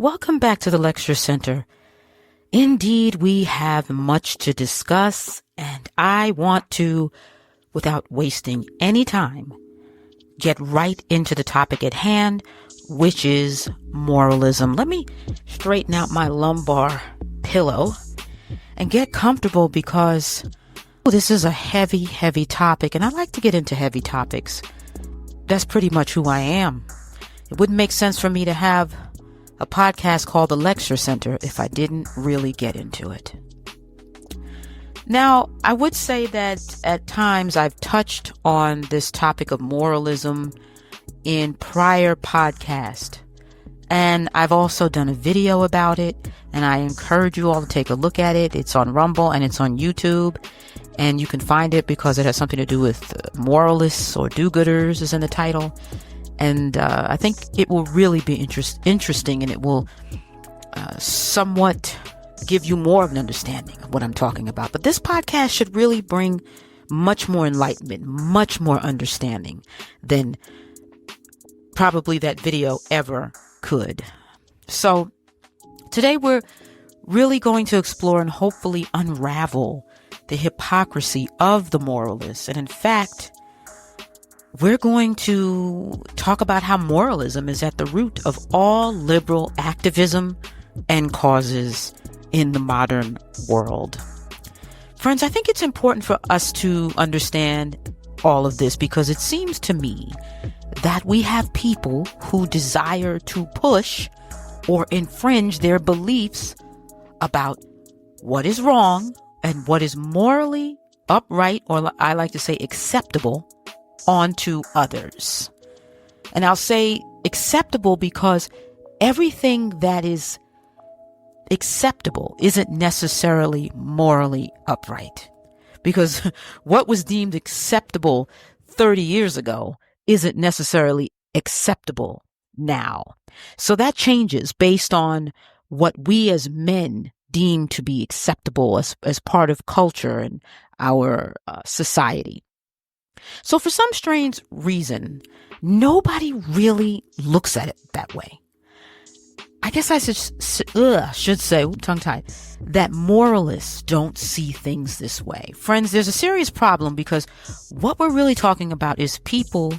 Welcome back to the Lecture Center. Indeed, we have much to discuss, and I want to, without wasting any time, get right into the topic at hand, which is moralism. Let me straighten out my lumbar pillow and get comfortable because this is a heavy, heavy topic, and I like to get into heavy topics. That's pretty much who I am. It wouldn't make sense for me to have a podcast called The Lecture Center if I didn't really get into it. Now, I would say that at times I've touched on this topic of moralism in prior podcasts, and I've also done a video about it, and I encourage you all to take a look at it. It's on Rumble and it's on YouTube, and you can find it because it has something to do with moralists or do-gooders is in the title. And I think it will really be interesting, and it will somewhat give you more of an understanding of what I'm talking about. But this podcast should really bring much more enlightenment, much more understanding than probably that video ever could. So today we're really going to explore and hopefully unravel the hypocrisy of the moralists. And in fact, we're going to talk about how moralism is at the root of all liberal activism and causes in the modern world. Friends, I think it's important for us to understand all of this because it seems to me that we have people who desire to push or infringe their beliefs about what is wrong and what is morally upright, or I like to say acceptable, onto others. And I'll say acceptable because everything that is acceptable isn't necessarily morally upright. Because what was deemed acceptable 30 years ago isn't necessarily acceptable now. So that changes based on what we as men deem to be acceptable as part of culture and our society. So for some strange reason, nobody really looks at it that way. I guess I should say, tongue-tied, that moralists don't see things this way. Friends, there's a serious problem because what we're really talking about is people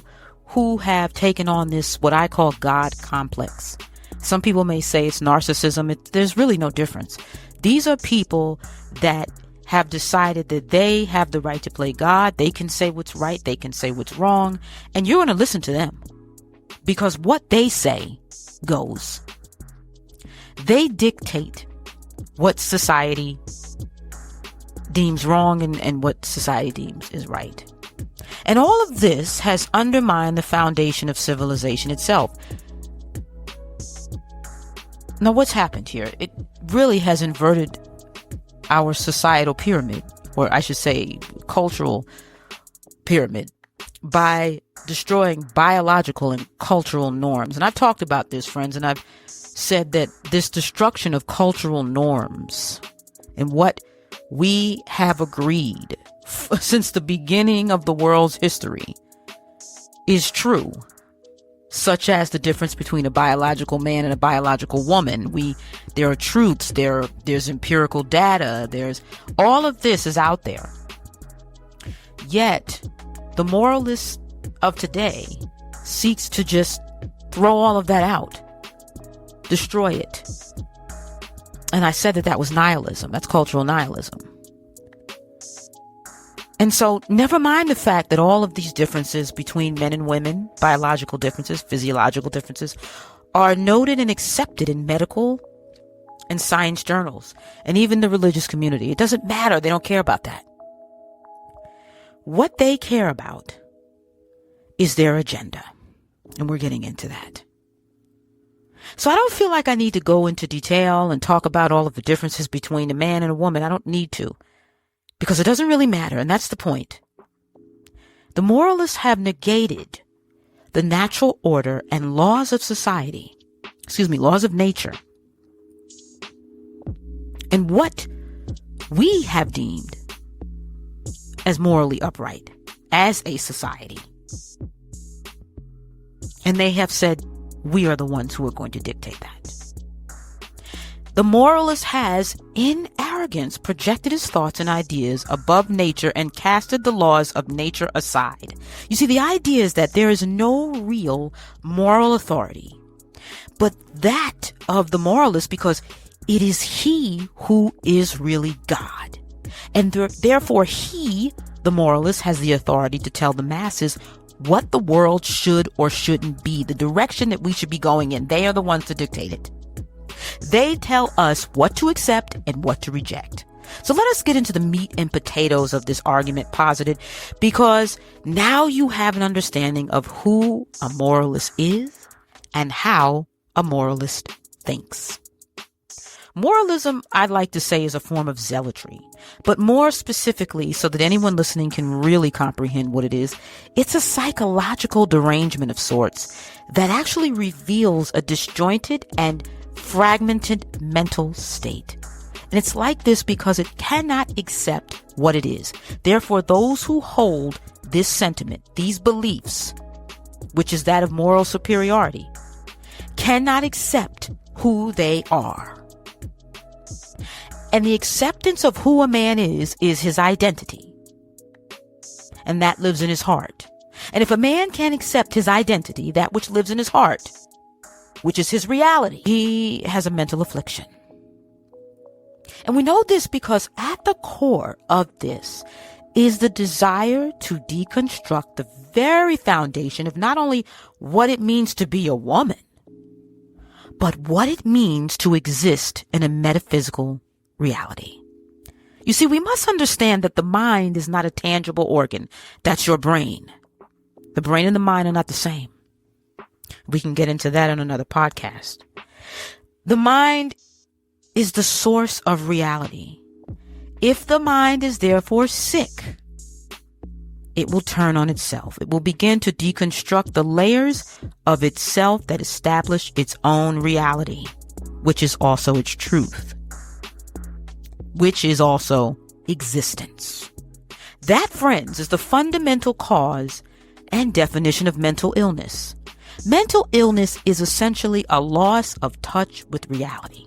who have taken on this, what I call God complex. Some people may say it's narcissism. There's really no difference. These are people that have decided that they have the right to play God. They can say what's right. They can say what's wrong. And you're going to listen to them because what they say goes. They dictate what society deems wrong and what society deems is right. And all of this has undermined the foundation of civilization itself. Now, what's happened here? It really has inverted our societal pyramid, or I should say cultural pyramid, by destroying biological and cultural norms. And I've talked about this, friends, and I've said that this destruction of cultural norms and what we have agreed since the beginning of the world's history is true, such as the difference between a biological man and a biological woman. There are truths, there's empirical data, there's all of this is out there. Yet, the moralist of today seeks to just throw all of that out, destroy it. And I said that was nihilism. That's cultural nihilism. And so never mind the fact that all of these differences between men and women, biological differences, physiological differences, are noted and accepted in medical and science journals and even the religious community. It doesn't matter. They don't care about that. What they care about is their agenda. And we're getting into that. So I don't feel like I need to go into detail and talk about all of the differences between a man and a woman. I don't need to. Because it doesn't really matter, and that's the point. The moralists have negated the natural order and laws of society, laws of nature, and what we have deemed as morally upright as a society. And they have said, we are the ones who are going to dictate that. The moralist has, in arrogance, projected his thoughts and ideas above nature and casted the laws of nature aside. You see, the idea is that there is no real moral authority, but that of the moralist, because it is he who is really God. And therefore he, the moralist, has the authority to tell the masses what the world should or shouldn't be, the direction that we should be going in. They are the ones to dictate it. They tell us what to accept and what to reject. So let us get into the meat and potatoes of this argument posited, because now you have an understanding of who a moralist is and how a moralist thinks. Moralism, I'd like to say, is a form of zealotry, but more specifically, so that anyone listening can really comprehend what it is, it's a psychological derangement of sorts that actually reveals a disjointed and fragmented mental state. And it's like this because it cannot accept what it is. Therefore, those who hold this sentiment, these beliefs, which is that of moral superiority, cannot accept who they are. And the acceptance of who a man is his identity. And that lives in his heart. And if a man can't accept his identity, that which lives in his heart, which is his reality, he has a mental affliction. And we know this because at the core of this is the desire to deconstruct the very foundation of not only what it means to be a woman, but what it means to exist in a metaphysical reality. You see, we must understand that the mind is not a tangible organ. That's your brain. The brain and the mind are not the same. We can get into that on another podcast. The mind is the source of reality. If the mind is therefore sick, it will turn on itself. It will begin to deconstruct the layers of itself that establish its own reality, which is also its truth, which is also existence. That, friends, is the fundamental cause and definition of mental illness. Mental illness is essentially a loss of touch with reality.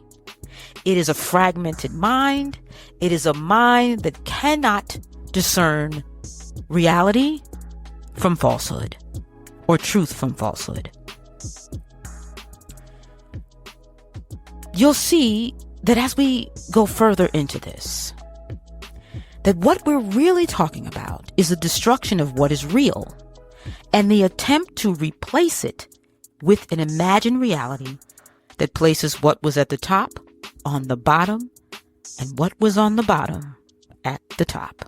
It is a fragmented mind. It is a mind that cannot discern reality from falsehood or truth from falsehood. You'll see that as we go further into this, that what we're really talking about is the destruction of what is real and the attempt to replace it with an imagined reality that places what was at the top on the bottom and what was on the bottom at the top.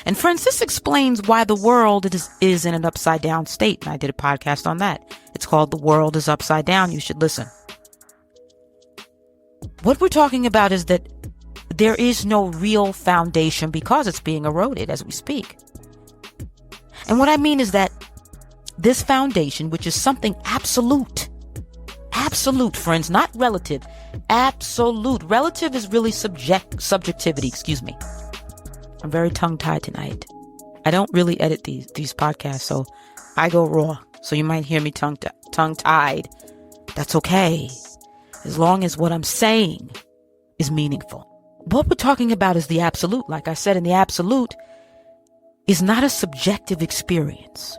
And friends, this explains why the world is in an upside down state. And I did a podcast on that. It's called The World is Upside Down. You should listen. What we're talking about is that there is no real foundation because it's being eroded as we speak. And what I mean is that this foundation, which is something absolute, friends, not relative, absolute. Relative is really subjectivity, excuse me. I'm very tongue-tied tonight. I don't really edit these podcasts, so I go raw. So you might hear me tongue-tied. That's okay, as long as what I'm saying is meaningful. What we're talking about is the absolute. Like I said, and the absolute is not a subjective experience.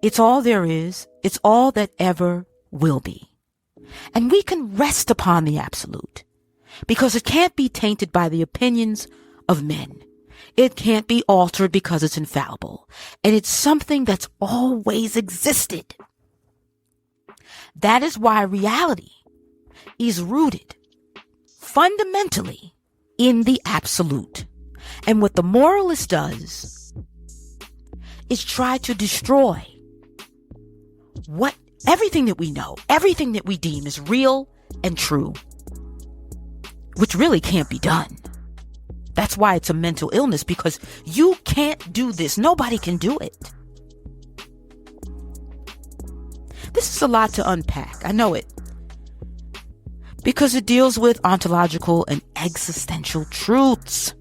It's all there is. It's all that ever will be. And we can rest upon the absolute because it can't be tainted by the opinions of men. It can't be altered because it's infallible. And it's something that's always existed. That is why reality is rooted fundamentally in the absolute. And what the moralist does is try to destroy everything that we know, everything that we deem is real and true, which really can't be done. That's why it's a mental illness, because you can't do this. Nobody can do it. This is a lot to unpack. I know it. Because it deals with ontological and existential truths.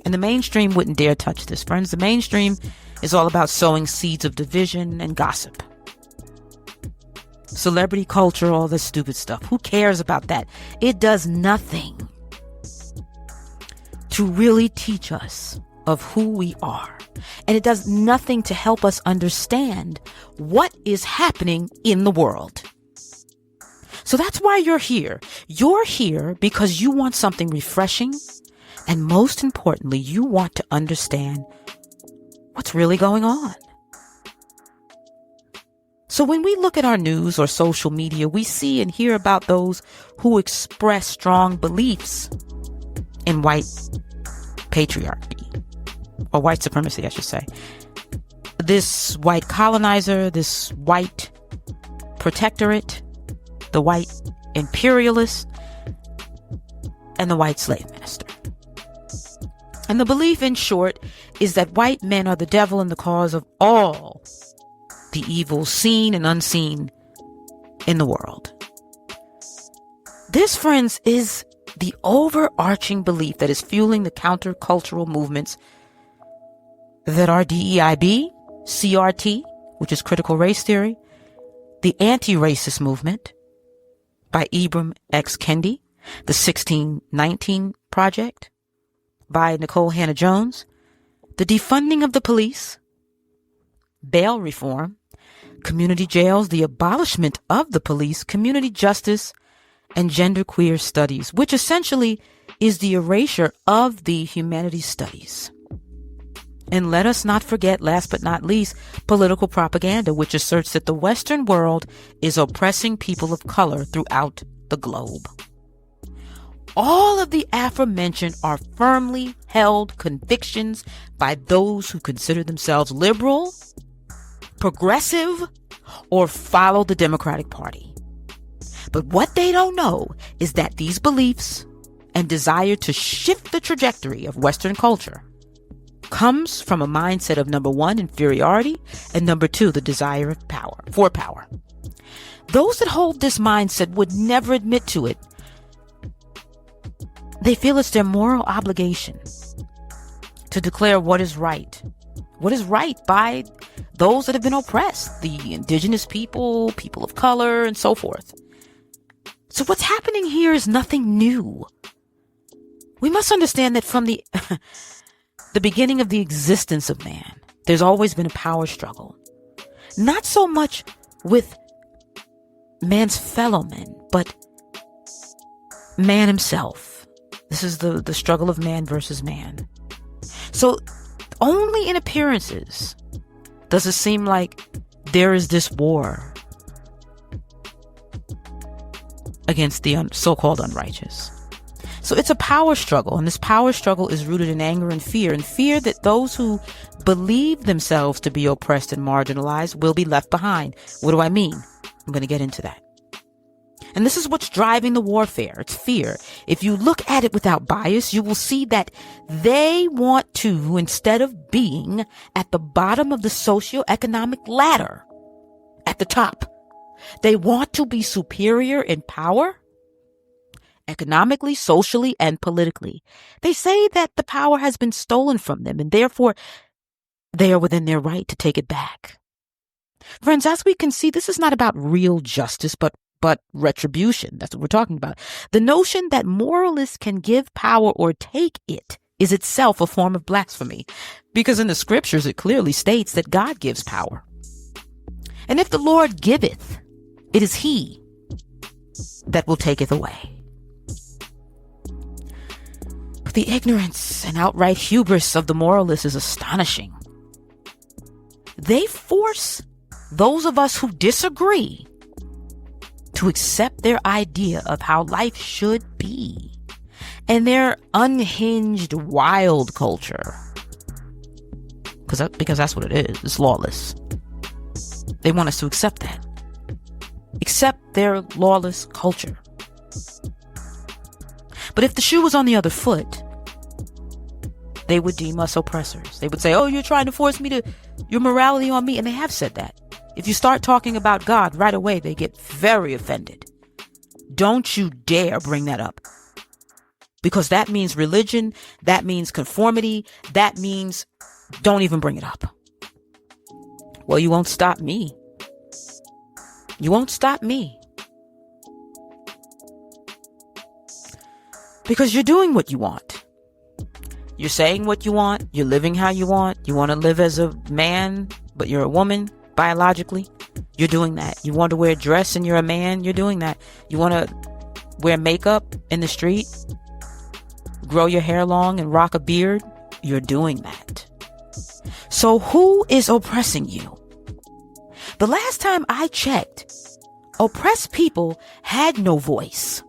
And the mainstream wouldn't dare touch this, friends. The mainstream is all about sowing seeds of division and gossip. Celebrity culture, all this stupid stuff. Who cares about that? It does nothing to really teach us of who we are. And it does nothing to help us understand what is happening in the world. So that's why you're here. You're here because you want something refreshing. And most importantly, you want to understand what's really going on. So when we look at our news or social media, we see and hear about those who express strong beliefs in white patriarchy, or white supremacy, I should say. This white colonizer, this white protectorate, the white imperialist, and the white slave master. And the belief, in short, is that white men are the devil and the cause of all the evil seen and unseen in the world. This, friends, is the overarching belief that is fueling the countercultural movements that are DEIB, CRT, which is critical race theory, the anti-racist movement by Ibram X. Kendi, the 1619 Project by Nicole Hannah-Jones, the defunding of the police, bail reform, community jails, the abolishment of the police, community justice, and genderqueer studies, which essentially is the erasure of the humanities studies. And let us not forget, last but not least, political propaganda, which asserts that the Western world is oppressing people of color throughout the globe. All of the aforementioned are firmly held convictions by those who consider themselves liberal, progressive, or follow the Democratic Party. But what they don't know is that these beliefs and desire to shift the trajectory of Western culture comes from a mindset of, number one, inferiority, and number two, the desire of power. Those that hold this mindset would never admit to it. They feel it's their moral obligation to declare what is right by those that have been oppressed, the indigenous people, people of color, and so forth. So what's happening here is nothing new. We must understand that from the beginning of the existence of man, there's always been a power struggle. Not so much with man's fellow men, but man himself. This is the struggle of man versus man. So only in appearances does it seem like there is this war against the so-called unrighteous. So it's a power struggle, and this power struggle is rooted in anger and fear that those who believe themselves to be oppressed and marginalized will be left behind. What do I mean? I'm going to get into that. And this is what's driving the warfare. It's fear. If you look at it without bias, you will see that they want to, instead of being at the bottom of the socioeconomic ladder, at the top, they want to be superior in power, economically, socially, and politically. They say that the power has been stolen from them, and therefore they are within their right to take it back. Friends, as we can see, this is not about real justice, but retribution. That's what we're talking about. The notion that moralists can give power or take it is itself a form of blasphemy, because in the scriptures it clearly states that God gives power. And if the Lord giveth, it is he that will taketh away. But the ignorance and outright hubris of the moralists is astonishing. They force those of us who disagree to accept their idea of how life should be, and their unhinged wild culture, because that's what it is. It's lawless. They want us to accept that. Accept their lawless culture. But if the shoe was on the other foot, they would deem us oppressors. They would say, oh, you're trying to force your morality on me. And they have said that. If you start talking about God right away, they get very offended. Don't you dare bring that up. Because that means religion, that means conformity, that means don't even bring it up. Well, you won't stop me. You won't stop me. Because you're doing what you want. You're saying what you want. You're living how you want. You want to live as a man, but you're a woman biologically. You're doing that. You want to wear a dress and you're a man. You're doing that. You want to wear makeup in the street, grow your hair long and rock a beard. You're doing that. So who is oppressing you? The last time I checked, oppressed people had no voice.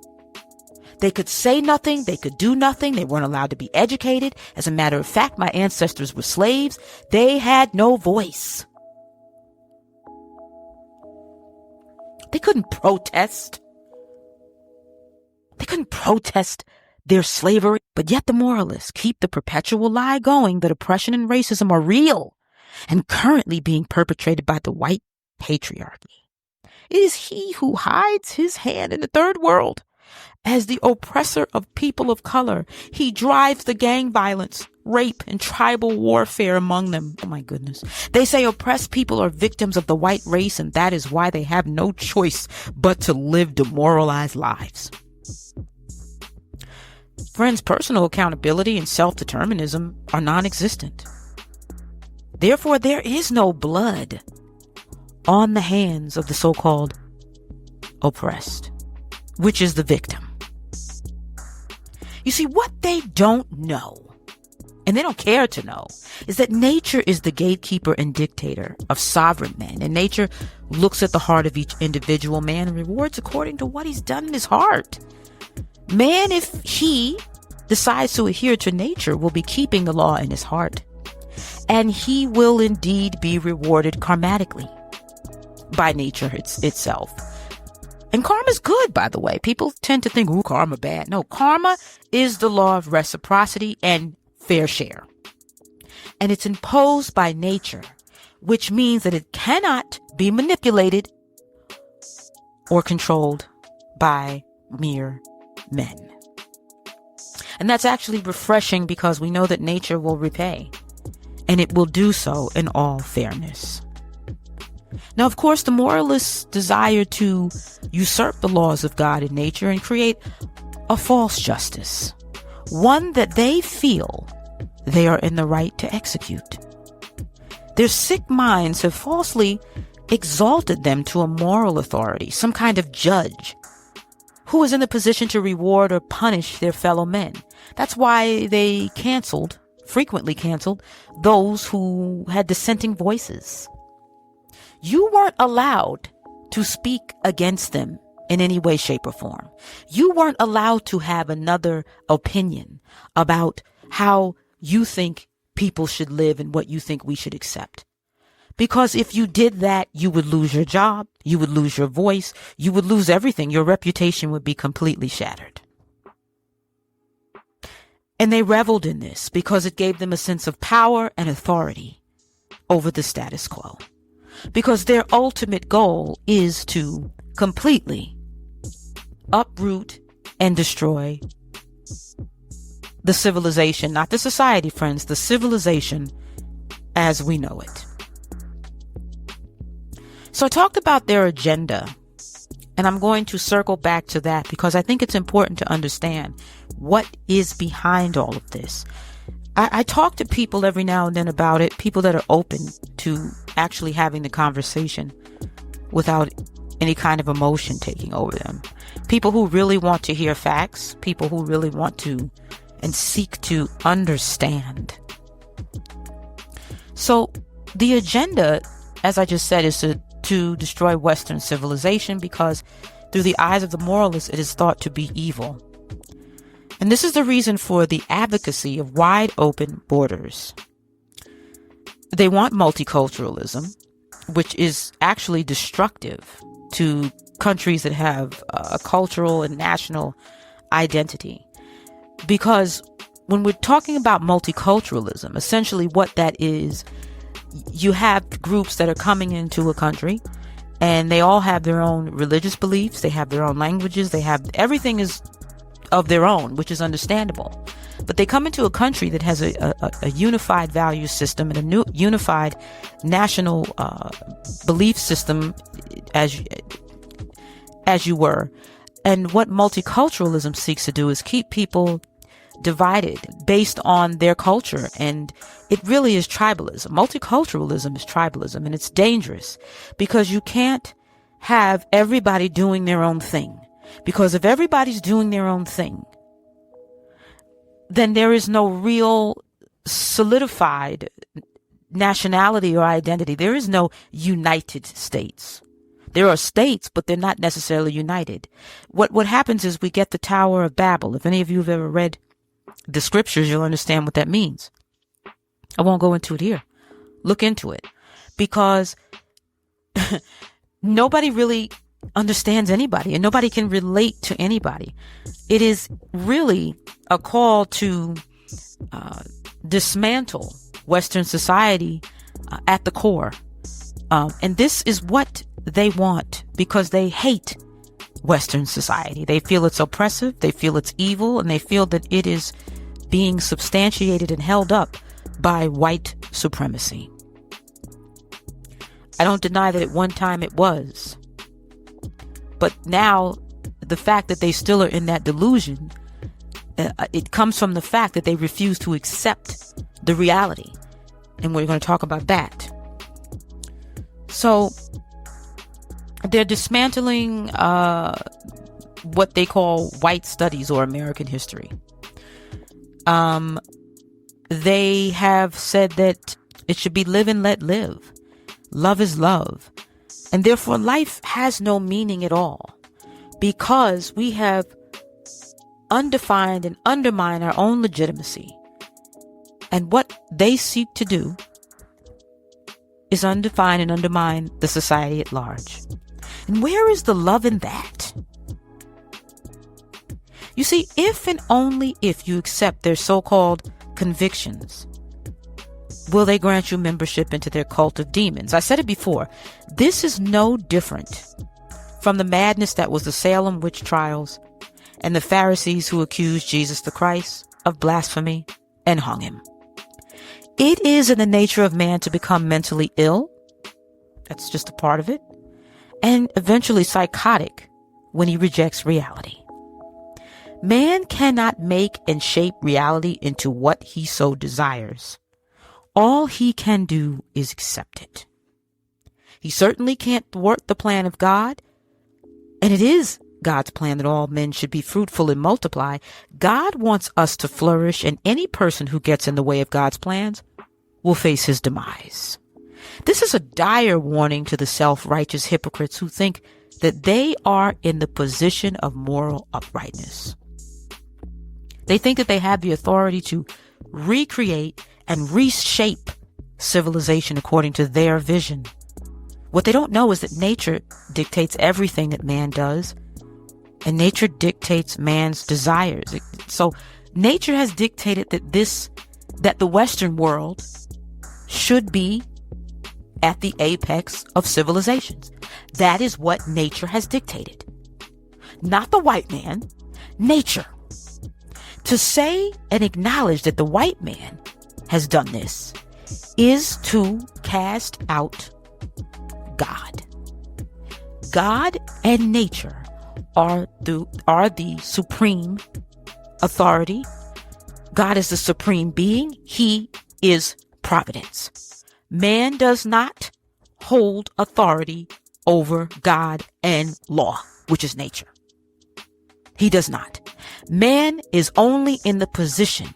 They could say nothing. They could do nothing. They weren't allowed to be educated. As a matter of fact, my ancestors were slaves. They had no voice. They couldn't protest. They couldn't protest their slavery. But yet the moralists keep the perpetual lie going that oppression and racism are real and currently being perpetrated by the white patriarchy. It is he who hides his hand in the third world as the oppressor of people of color. He drives the gang violence, rape, and tribal warfare among them. Oh my goodness. They say oppressed people are victims of the white race, and that is why they have no choice but to live demoralized lives. Friends, personal accountability and self-determinism are non-existent. Therefore, there is no blood on the hands of the so-called oppressed, which is the victim. You see, what they don't know, and they don't care to know, is that nature is the gatekeeper and dictator of sovereign men. And nature looks at the heart of each individual man and rewards according to what he's done in his heart. Man, if he decides to adhere to nature, will be keeping the law in his heart. And he will indeed be rewarded karmatically by nature itself. And karma's good, by the way. People tend to think, ooh, karma bad. No, karma is the law of reciprocity and fair share. And it's imposed by nature, which means that it cannot be manipulated or controlled by mere men. And that's actually refreshing because we know that nature will repay, and it will do so in all fairness. Now, of course, the moralists desire to usurp the laws of God and nature and create a false justice, one that they feel they are in the right to execute. Their sick minds have falsely exalted them to a moral authority, some kind of judge, who is in the position to reward or punish their fellow men. That's why they frequently canceled, those who had dissenting voices. You weren't allowed to speak against them in any way, shape, or form. You weren't allowed to have another opinion about how you think people should live and what you think we should accept. Because if you did that, you would lose your job, you would lose your voice, you would lose everything. Your reputation would be completely shattered. And they reveled in this because it gave them a sense of power and authority over the status quo. Because their ultimate goal is to completely uproot and destroy the civilization, not the society, friends, the civilization as we know it. So I talked about their agenda, and I'm going to circle back to that because I think it's important to understand what is behind all of this. I talk to people every now and then about it, people that are open to actually having the conversation without any kind of emotion taking over them. People who really want to hear facts, people who really want to and seek to understand. So the agenda, as I just said, is to destroy Western civilization because through the eyes of the moralists, it is thought to be evil. And this is the reason for the advocacy of wide open borders. They want multiculturalism, which is actually destructive to countries that have a cultural and national identity. Because when we're talking about multiculturalism, essentially what that is, you have groups that are coming into a country and they all have their own religious beliefs. They have their own languages. Everything is of their own, which is understandable. But they come into a country that has a unified value system and a new unified national belief system, as you were. And what multiculturalism seeks to do is keep people divided based on their culture. And it really is tribalism. Multiculturalism is tribalism, and it's dangerous because you can't have everybody doing their own thing. Because if everybody's doing their own thing, then there is no real solidified nationality or identity. There is no United States. There are states, but they're not necessarily united. What happens is we get the Tower of Babel. If any of you have ever read the scriptures, you'll understand what that means. I won't go into it here. Look into it. Because nobody really understands anybody, and nobody can relate to anybody. It is really a call to dismantle Western society at the core. And this is what they want because they hate Western society. They feel it's oppressive, they feel it's evil, and they feel that it is being substantiated and held up by white supremacy. I don't deny that at one time it was. But now, the fact that they still are in that delusion, it comes from the fact that they refuse to accept the reality. And we're going to talk about that. So, they're dismantling what they call white studies or American history. They have said that it should be live and let live. Love is love. And therefore, life has no meaning at all because we have undefined and undermined our own legitimacy. And what they seek to do is undefine and undermine the society at large. And where is the love in that? You see, if and only if you accept their so-called convictions, will they grant you membership into their cult of demons? I said it before. This is no different from the madness that was the Salem witch trials and the Pharisees who accused Jesus the Christ of blasphemy and hung him. It is in the nature of man to become mentally ill. That's just a part of it. And eventually psychotic when he rejects reality. Man cannot make and shape reality into what he so desires. All he can do is accept it. He certainly can't thwart the plan of God, and it is God's plan that all men should be fruitful and multiply. God wants us to flourish, and any person who gets in the way of God's plans will face his demise. This is a dire warning to the self-righteous hypocrites who think that they are in the position of moral uprightness. They think that they have the authority to recreate and reshape civilization according to their vision. What they don't know is that nature dictates everything that man does, and nature dictates man's desires. So nature has dictated that the Western world should be at the apex of civilizations. That is what nature has dictated. Not the white man, nature. To say and acknowledge that the white man has done this is to cast out God. God and nature are the supreme authority. God is the supreme being. He is providence. Man does not hold authority over God and law, which is nature. He does not. Man is only in the position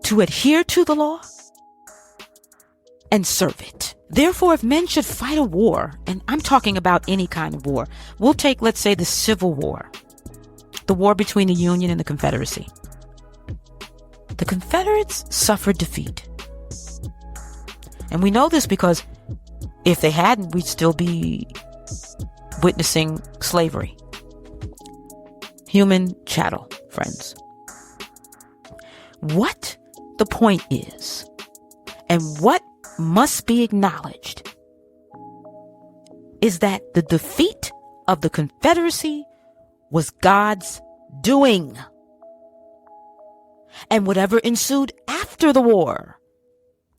to adhere to the law and serve it. Therefore, if men should fight a war, and I'm talking about any kind of war, we'll take, let's say, the Civil War, the war between the Union and the Confederacy. The Confederates suffered defeat. And we know this because if they hadn't, we'd still be witnessing slavery. Human chattel, friends. What the point is, and what must be acknowledged, is that the defeat of the Confederacy was God's doing. And whatever ensued after the war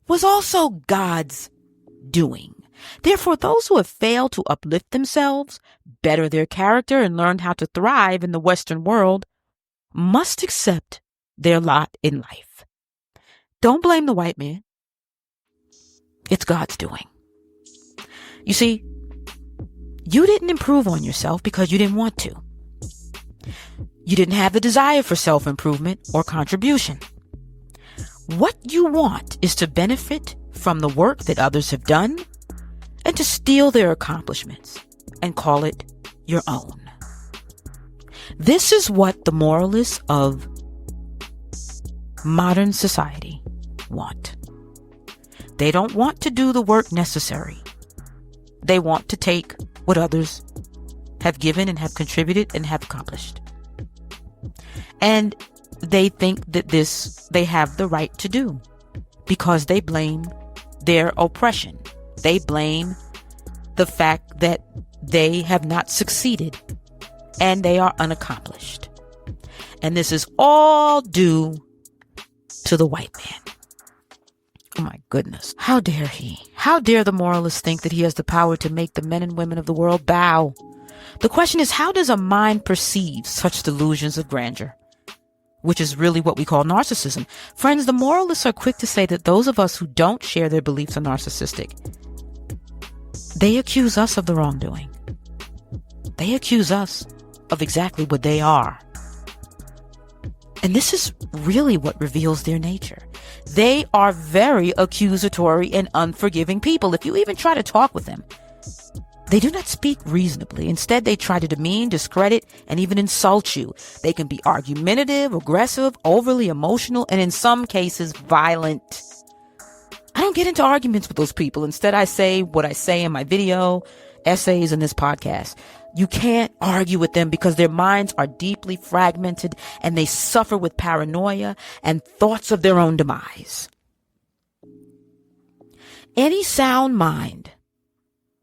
was also God's doing. Therefore, those who have failed to uplift themselves, better their character, and learn how to thrive in the Western world must accept their lot in life. Don't blame the white man. It's God's doing. You see, you didn't improve on yourself because you didn't want to. You didn't have the desire for self-improvement or contribution. What you want is to benefit from the work that others have done and to steal their accomplishments and call it your own. This is what the moralists of modern society want. They don't want to do the work necessary. They want to take what others have given and have contributed and have accomplished. And they think that this they have the right to do because they blame their oppression. They blame the fact that they have not succeeded and they are unaccomplished. And this is all due to the white man. Oh my goodness. How dare he? How dare the moralist think that he has the power to make the men and women of the world bow? The question is, how does a mind perceive such delusions of grandeur? Which is really what we call narcissism. Friends, the moralists are quick to say that those of us who don't share their beliefs are narcissistic. They accuse us of the wrongdoing. They accuse us of exactly what they are. And this is really what reveals their nature. They are very accusatory and unforgiving people. If you even try to talk with them, they do not speak reasonably. Instead, they try to demean, discredit, and even insult you. They can be argumentative, aggressive, overly emotional, and in some cases, violent. I don't get into arguments with those people. Instead, I say what I say in my video, essays, and this podcast. You can't argue with them because their minds are deeply fragmented and they suffer with paranoia and thoughts of their own demise. Any sound mind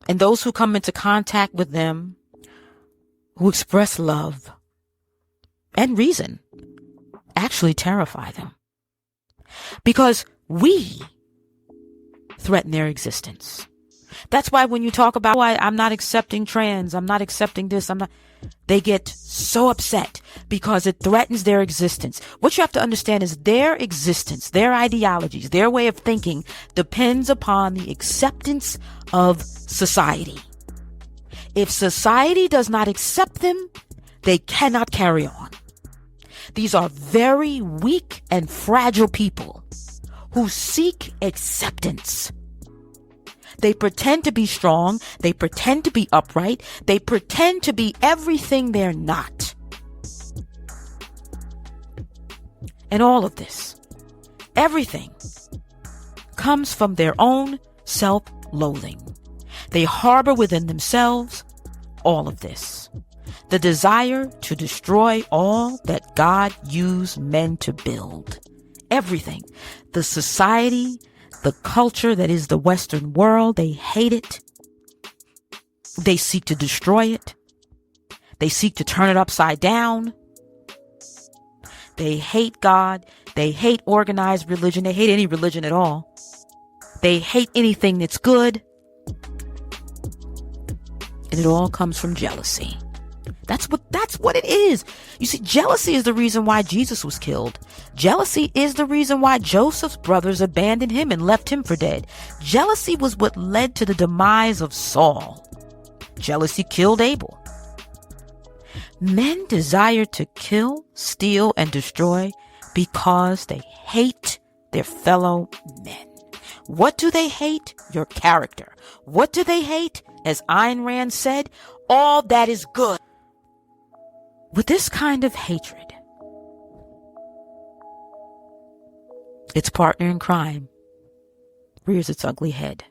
and those who come into contact with them, who express love and reason, actually terrify them. Because we threaten their existence. That's why when you talk about why I'm not accepting trans, I'm not accepting this, they get so upset because it threatens their existence. What you have to understand is their existence, their ideologies, their way of thinking depends upon the acceptance of society. If society does not accept them, they cannot carry on. These are very weak and fragile people who seek acceptance. They pretend to be strong. They pretend to be upright. They pretend to be everything they're not. And all of this, everything, comes from their own self-loathing. They harbor within themselves all of this. The desire to destroy all that God used men to build. Everything. The society, the culture that is the Western world, they hate it. They seek to destroy it. They seek to turn it upside down. They hate God. They hate organized religion. They hate any religion at all. They hate anything that's good. And it all comes from jealousy. That's what it is. You see, jealousy is the reason why Jesus was killed. Jealousy is the reason why Joseph's brothers abandoned him and left him for dead. Jealousy was what led to the demise of Saul. Jealousy killed Abel. Men desire to kill, steal, and destroy because they hate their fellow men. What do they hate? Your character. What do they hate? As Ayn Rand said, all that is good. With this kind of hatred, its partner in crime rears its ugly head.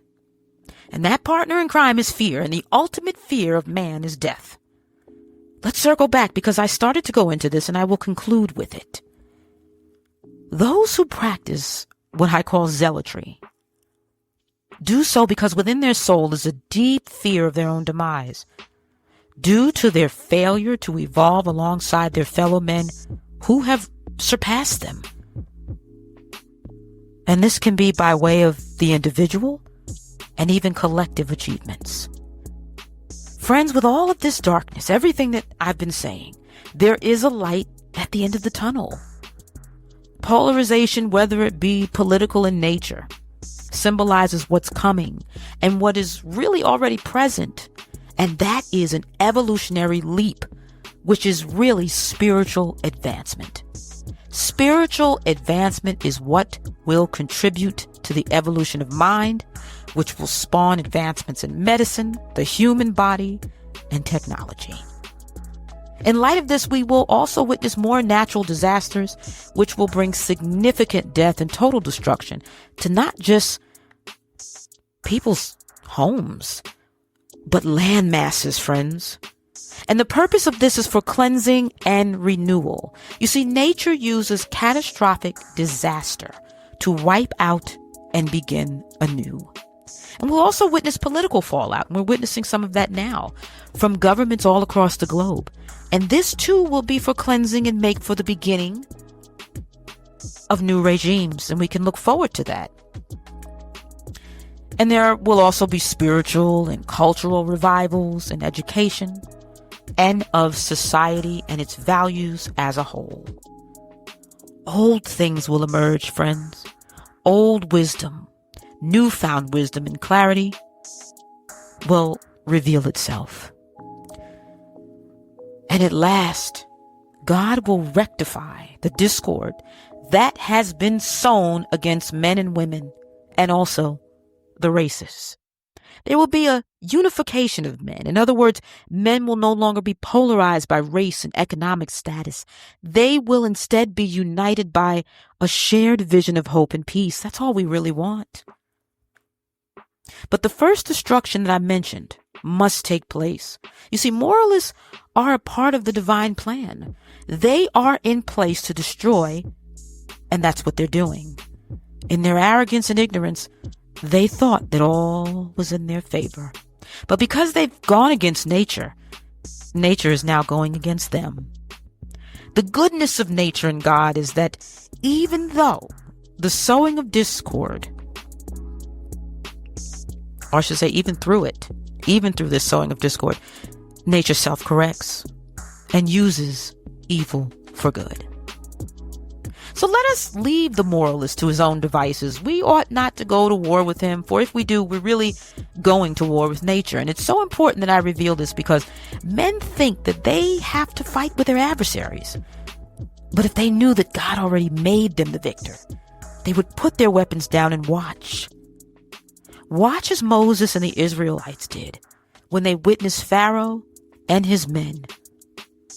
And that partner in crime is fear, and the ultimate fear of man is death. Let's circle back because I started to go into this and I will conclude with it. Those who practice what I call zealotry do so because within their soul is a deep fear of their own demise. due to their failure to evolve alongside their fellow men who have surpassed them. And this can be by way of the individual and even collective achievements. Friends, with all of this darkness, everything that I've been saying, there is a light at the end of the tunnel. Polarization, whether it be political in nature, symbolizes what's coming and what is really already present. And that is an evolutionary leap, which is really spiritual advancement. Spiritual advancement is what will contribute to the evolution of mind, which will spawn advancements in medicine, the human body, and technology. In light of this, we will also witness more natural disasters, which will bring significant death and total destruction to not just people's homes, but land masses, friends. And the purpose of this is for cleansing and renewal. You see, nature uses catastrophic disaster to wipe out and begin anew. And we'll also witness political fallout. And we're witnessing some of that now from governments all across the globe. And this too will be for cleansing and make for the beginning of new regimes. And we can look forward to that. And there will also be spiritual and cultural revivals in education and of society and its values as a whole. Old things will emerge, friends. Old wisdom, newfound wisdom and clarity will reveal itself. And at last, God will rectify the discord that has been sown against men and women and also the races. There will be a unification of men. In other words, men will no longer be polarized by race and economic status. They will instead be united by a shared vision of hope and peace. That's all we really want. But the first destruction that I mentioned must take place. You see, moralists are a part of the divine plan. They are in place to destroy, and that's what they're doing. In their arrogance and ignorance, they thought that all was in their favor. But because they've gone against nature, nature is now going against them. The goodness of nature and God is that even though the sowing of discord, or I should say even through this sowing of discord, nature self-corrects and uses evil for good. So let us leave the moralist to his own devices. We ought not to go to war with him, for if we do, we're really going to war with nature. And it's so important that I reveal this because men think that they have to fight with their adversaries. But if they knew that God already made them the victor, they would put their weapons down and watch. Watch as Moses and the Israelites did when they witnessed Pharaoh and his men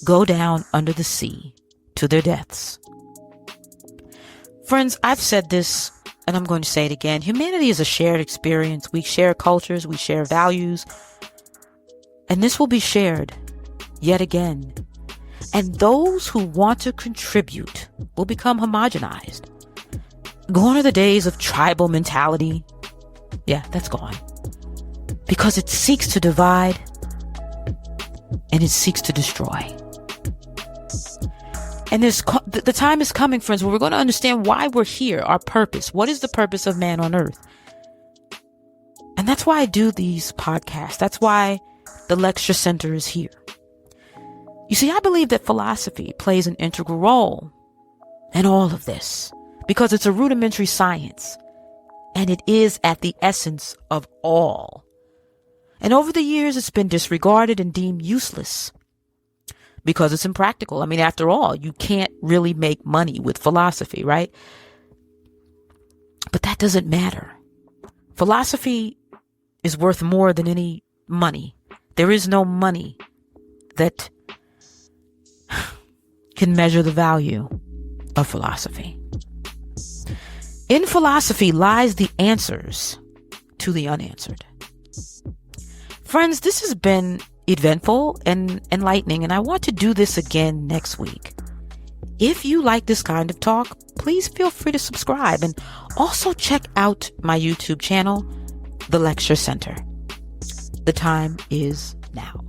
go down under the sea to their deaths. Friends, I've said this, and I'm going to say it again. Humanity is a shared experience. We share cultures, we share values, and this will be shared yet again. And those who want to contribute will become homogenized. Gone are the days of tribal mentality. Yeah, that's gone. Because it seeks to divide, and it seeks to destroy. And the time is coming, friends, where we're going to understand why we're here, our purpose. What is the purpose of man on earth? And that's why I do these podcasts. That's why the lecture center is here. You see, I believe that philosophy plays an integral role in all of this because it's a rudimentary science and it is at the essence of all. And over the years, it's been disregarded and deemed useless. Because it's impractical. I mean, after all, you can't really make money with philosophy, right? But that doesn't matter. Philosophy is worth more than any money. There is no money that can measure the value of philosophy. In philosophy lies the answers to the unanswered. Friends, this has been eventful and enlightening, and I want to do this again next week. If you like this kind of talk, please feel free to subscribe and also check out my YouTube channel, The Lecture Center. The time is now.